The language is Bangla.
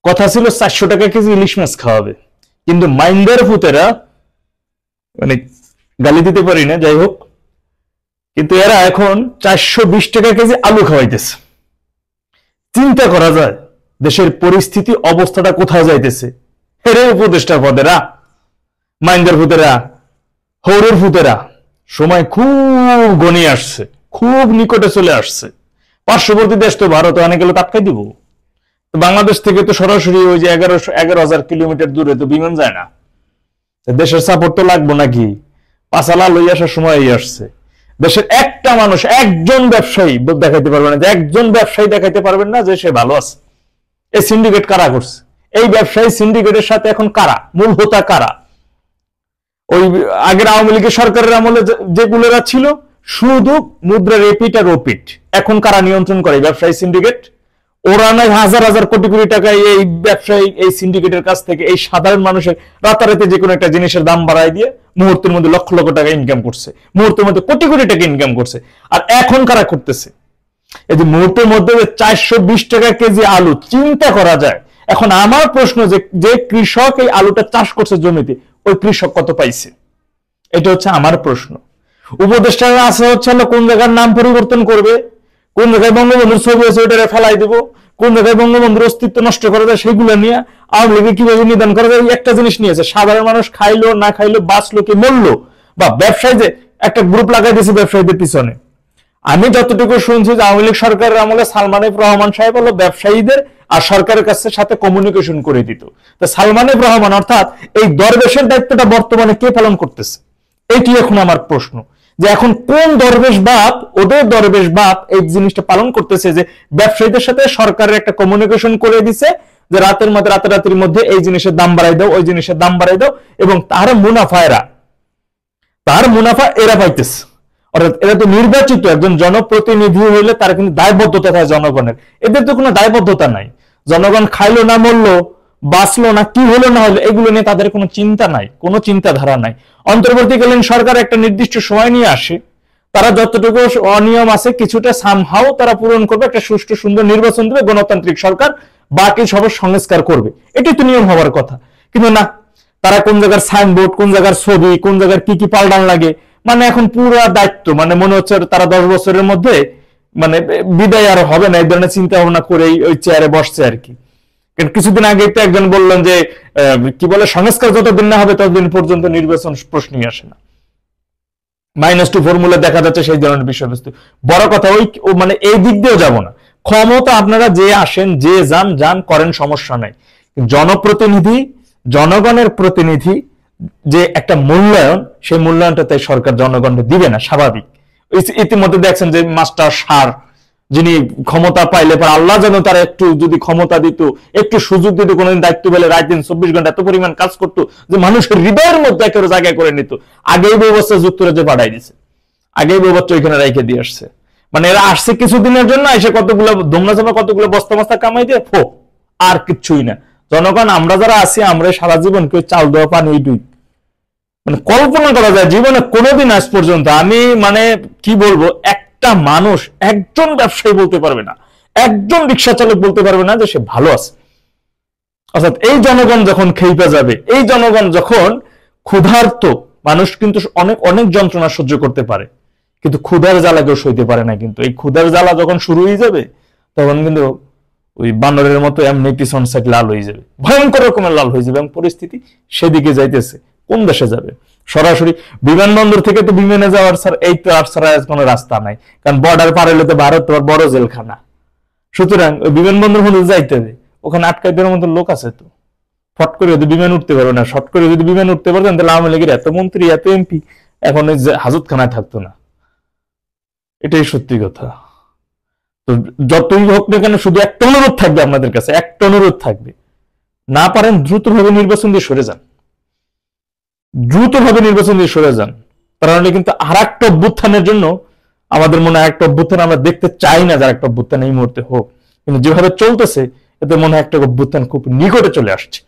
কথা ছিল 400 টাকা কেজি ইলিশ মাছ খাওয়াবে, কিন্তু মাইন্দার ভূতেরা, মানে গালি দিতে পারি না, যাই হোক, কিন্তু এরা এখন 420 টাকা কেজি আলু খাওয়াইতেছে। চিন্তা করা যায় দেশের পরিস্থিতি, অবস্থাটা কোথায় যাইতেছে। হেরে উপদেষ্টা পদেরা, মাইন্দার ভূতেরা, হৌরের ভূতেরা, সময় খুব ঘনিয়ে আসছে, খুব নিকটে চলে আসছে। পার্শ্ববর্তী দেশ তো ভারত, অনেক গেলে আটকাই দিব। বাংলাদেশ থেকে তো সরাসরি ওই যে 11,000 কিলোমিটার দূরে তো বিমান যায় না। দেশের সাপোর্ট তো লাগবো নাকি? পাঁচালা লই আসার সময় আসছে। দেশের একটা মানুষ, একজন ব্যবসায়ী দেখাইতে পারবে না, যে একজন ব্যবসায়ী দেখাইতে পারবেন না যে সে ভালো আছে। এই সিন্ডিকেট কারা করছে? এই ব্যবসায়ী সিন্ডিকেটের সাথে এখন কারা, মূল হোতা কারা? ওই আগের আওয়ামী লীগের সরকারের আমলে যেগুলোরা ছিল শুধু মুদ্রা রেপিট আর ওপিট, এখন কারা নিয়ন্ত্রণ করে? ব্যবসায়ী সিন্ডিকেট। ওরা নয় হাজার হাজার কোটি কোটি টাকা এই ব্যবসায়ী, এই সিন্ডিকেটের কাছ থেকে এই সাধারণ মানুষের রাতারাতি যে কোনো একটা জিনিসের দাম বাড়ায় দিয়ে মুহূর্তের মধ্যে লক্ষ লক্ষ টাকা ইনকাম করছে, মুহূর্তের মধ্যে কোটি কোটি টাকা ইনকাম করছে। আর এখন কারা করতেছে? এই যে মুহূর্তের মধ্যে 420 টাকা কেজি আলু, চিন্তা করা যায়। এখন আমার প্রশ্ন, যে কৃষক এই আলুটা চাষ করছে জমিতে, ওই কৃষক কত পাইছে? এটা হচ্ছে আমার প্রশ্ন। উপদেষ্টারা আছে হচ্ছে কোন জায়গার নাম পরিবর্তন করবে, কোন জায়গায় বঙ্গবন্ধুর ছবি আছে ওইটা ফেলাই দিব, কোন জায়গায় বঙ্গবন্ধুর অস্তিত্ব নষ্ট করা যায় সেগুলো নিয়ে, আওয়ামী লীগে কিভাবে নিদান করা যায় একটা জিনিস নিয়েছে। সাধারণ মানুষ খাইলো না খাইলো, বাঁচলো কি মরলো, বা ব্যবসায়ী যে একটা গ্রুপ লাগাই দিয়েছে ব্যবসায়ীদের পিছনে। আমি যতটুকু শুনছি যে আওয়ামী লীগ সরকারের আমলে সালমান এফ রহমান সাহেব হলো ব্যবসায়ীদের আর সরকারের কাছে সাথে কমিউনিকেশন করে দিত। তো সালমান এফ রহমান অর্থাৎ এই দরবেশের দায়িত্বটা বর্তমানে কে পালন করতেছে? এটি এখন আমার প্রশ্ন, যে এখন কোন দরবেশ বাপ, ওদের দরবেশ বাপ এই জিনিসটা পালন করতেছে, যে ব্যবসায়ীদের সাথে সরকারের একটা কমিউনিকেশন করে দিছে যে রাতের মধ্যে এই জিনিসের দাম বাড়াই দাও, ওই জিনিসের দাম বাড়াই দাও, এবং তার মুনাফা এরা পাইতেছে। অর্থাৎ এরা তো নির্বাচিত একজন জনপ্রতিনিধি হইলে তার কিন্তু দায়বদ্ধতা থাকে জনগণের, এদের তো কোনো দায়বদ্ধতা নাই। জনগণ খাইলো না মরলো, বাঁচলো না কি হলো না হলো, এগুলো নিয়ে তাদের কোনো চিন্তা নাই, কোনো চিন্তাধারা নাই। অন্তর্বর্তীকালীন সরকার একটা নির্দিষ্ট সময় নিয়ে আসে, তারা যতটুকু অনিয়ম আছে কিছুটা সামহাও তারা পূরণ করবে, একটা সুষ্ঠু সুন্দর নির্বাচন দেবে, গণতান্ত্রিক সরকার, বাকি সব সংস্কার করবে, এটাই তো নিয়ম হওয়ার কথা। কিন্তু না, তারা কোন জায়গার সাইনবোর্ড, কোন জায়গার ছবি, কোন জায়গার কি কি পাল্টান লাগে, মানে এখন পুরো দায়িত্ব, মানে মনে হচ্ছে তারা 10 বছরের মধ্যে মানে বিদায় আর হবে না, এই ধরনের চিন্তা ভাবনা করে ওই চেয়ারে বসছে আর কি। কিছুদিন আগে তো একজন বললেন যে কি বলে, সংস্কার যতদিন না হবে ততদিন পর্যন্ত নির্বাচন প্রশ্নই আসে না। -2 ফর্মুলা দেখা যাচ্ছে সেই ধরনের বিষয়বস্তু। বড় কথা ওই মানে এই দিক দিয়েও যাব না, ক্ষমতা আপনারা যে আসেন, যে যান করেন, সমস্যা নাই। জনপ্রতিনিধি, জনগণের প্রতিনিধি যে একটা মূল্যায়ন, সেই মূল্যায়নটা তাই সরকার জনগণকে দিবে না, স্বাভাবিক। ইতিমধ্যে দেখছেন যে মাস্টার সার যিনি ক্ষমতা পাইলে পর আল্লাহ যেন তারা একটু যদি ক্ষমতা দিত, একটু সুযোগ দিত, কোনোদিন দায়িত্ব পেলে রাত দিন 24 ঘন্টা এত পরিমাণ কাজ করতো যে মানুষের হৃদয়ের মধ্যে একেবারে জায়গায় করে নিত। আগেই ব্যবস্থা যুক্তরাজ্যে পাঠাই দিছে, আগেই ব্যবস্থা ওইখানে রেখে দিয়ে আসছে। মানে এরা আসছে কিছুদিনের জন্য, এসে কতগুলো দোমনা চাপা কতগুলো বস্তা মস্তা কামাই দিয়ে ফো, আর কিচ্ছুই না। জনগণ আমরা যারা আছি, আমরা সারা জীবন কেউ চাল দেওয়া পানি এইটুই, মানে কল্পনা করা যায় জীবনে কোনোদিন আজ পর্যন্ত আমি মানে কি বলবো, একটা মানুষ, একজন ব্যবসায়ী বলতে পারবে না, একজন রিক্সা চালক বলতে পারবে না যে সে ভালো আছে। অর্থাৎ এই জনগণ যখন খেইপা যাবে, এই জনগণ যখন ক্ষুধার্ত, মানুষ কিন্তু অনেক অনেক যন্ত্রণা সহ্য করতে পারে, কিন্তু ক্ষুধার জ্বালা কেউ সইতে পারে না। কিন্তু এই ক্ষুধার জ্বালা যখন শুরু হয়ে যাবে, তখন কিন্তু ওই বানরের মতো এমনি পিছন সাইড লাল হয়ে যাবে, ভয়ঙ্কর রকমের লাল হয়ে যাবে, এবং পরিস্থিতি সেদিকে যাইতেছে। কোন দেশে যাবে? সরাসরি বিমানবন্দর থেকে তো বিমানে যাওয়ার স্যার এই তো আর ছাড়া কোনো রাস্তা নাই, কারণ বর্ডার পার হলে তো ভারত তোমার বড় জেলখানা। সুতরাং ওই বিমানবন্দর মধ্যে যাইতে হবে, ওখানে আটকাই দেওয়ার মতো লোক আছে তো, ফট করে যদি বিমান উঠতে পারবে না, শর্ট করে যদি বিমান উঠতে পারতেন, তাহলে আওয়ামী লীগের এত মন্ত্রী, এত এমপি এখন ওই হাজতখানায় থাকতো না। এটাই সত্যি কথা। তো যতই হোক না কেন, শুধু একটা অনুরোধ থাকবে আপনাদের কাছে, একটা অনুরোধ থাকবে, না পারেন দ্রুতভাবে নির্বাচন দিয়ে সরে যান, দ্রুতভাবে নির্বাচন দিয়ে সরে যান। কারণ কিন্তু আর একটা অভ্যুত্থানের জন্য আমাদের মনে হয় একটা অভ্যুত্থান আমরা দেখতে চাই না, যার একটা অভ্যুত্থান এই মুহূর্তে হোক, কিন্তু যেভাবে চলতেছে এতে মনে হয় একটা অভ্যুত্থান খুব নিকটে চলে আসছে।